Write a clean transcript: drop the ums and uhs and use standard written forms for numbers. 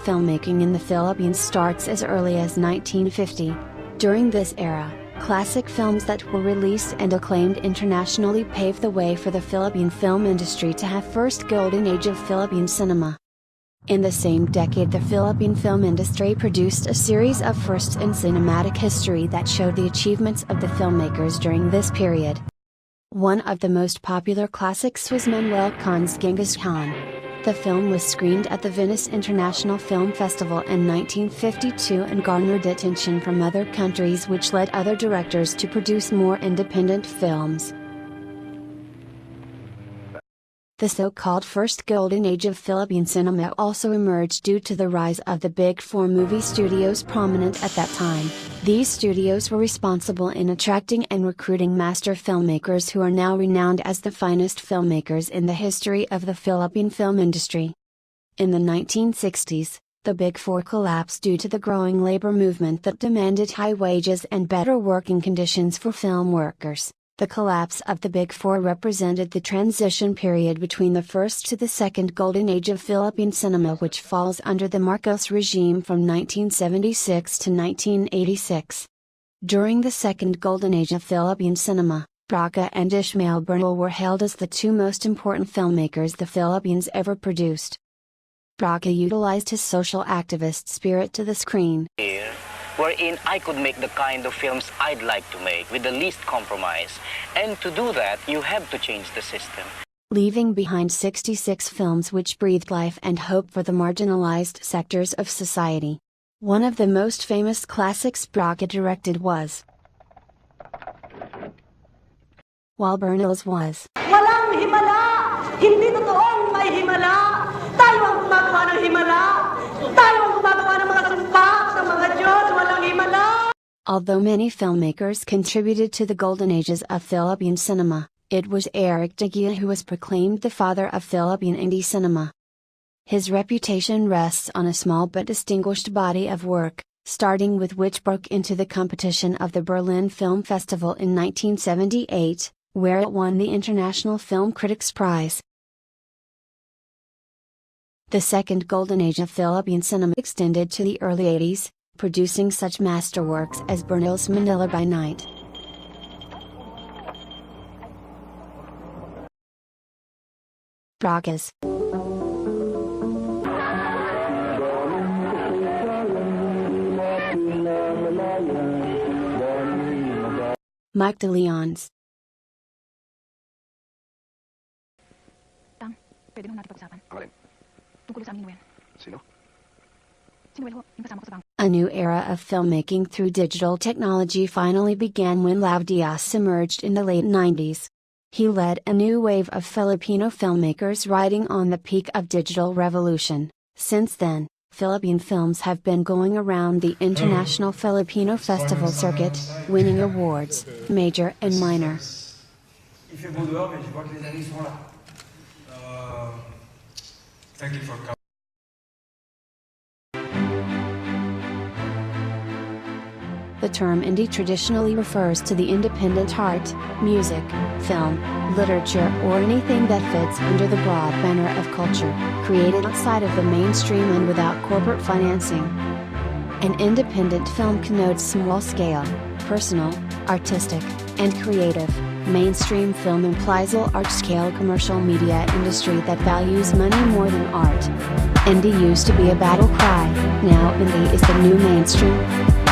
filmmaking in the Philippines starts as early as 1950. During this era, classic films that were released and acclaimed internationally paved the way for the Philippine film industry to have first golden age of Philippine cinema. In the same decade, the Philippine film industry produced a series of firsts in cinematic history that showed the achievements of the filmmakers during this period. One of the most popular classics was Manuel Can's Genghis Khan. The film was screened at the Venice International Film Festival in 1952 and garnered attention from other countries, which led other directors to produce more independent films. The so-called first golden age of Philippine cinema also emerged due to the rise of the Big Four movie studios prominent at that time. These studios were responsible in attracting and recruiting master filmmakers who are now renowned as the finest filmmakers in the history of the Philippine film industry. In the 1960s, the Big Four collapsed due to the growing labor movement that demanded high wages and better working conditions for film workers. The collapse of the Big Four represented the transition period between the first to the second golden age of Philippine cinema, which falls under the Marcos regime from 1976 to 1986. During the second golden age of Philippine cinema, Braga and Ishmael Bernal were hailed as the two most important filmmakers the Philippines ever produced. Braga utilized his social activist spirit to the screen, wherein I could make the kind of films I'd like to make with the least compromise. And to do that, you have to change the system. Leaving behind 66 films which breathed life and hope for the marginalized sectors of society. One of the most famous classics Braga directed was While Bernal's was Walang himala! Hindi totoong may himala! Tayo ang gumagawa ng himala! Tayo ang gumagawa ng mga sumpa sa mga Diyos! Walang himala! Although many filmmakers contributed to the golden ages of Philippine cinema, it was Eric de Guia who was proclaimed the father of Philippine indie cinema. His reputation rests on a small but distinguished body of work, starting with which broke into the competition of the Berlin Film Festival in 1978, where it won the International Film Critics Prize. The second golden age of Philippine cinema extended to the early 80s, producing such masterworks as Bernal's Manila by Night, Braga's Mike de Leon's Pwede nung natin pag-usapan. Ang alin? Tungkol sa aming Noel. Sino? Si Noel ho, yung kasama ko sa bangko. A new era of filmmaking through digital technology finally began when Lau Diaz emerged in the late 90s. He led a new wave of Filipino filmmakers riding on the peak of digital revolution. Since then, Philippine films have been going around the International Filipino Festival circuit, winning awards, major and minor. Il fait beau dehors, mais je vois que les amis sont là. Thank you for coming. The term indie traditionally refers to the independent art, music, film, literature or anything that fits under the broad banner of culture, created outside of the mainstream and without corporate financing. An independent film connotes small-scale, personal, artistic, and creative. Mainstream film implies a large-scale commercial media industry that values money more than art. Indie used to be a battle cry, now indie is the new mainstream.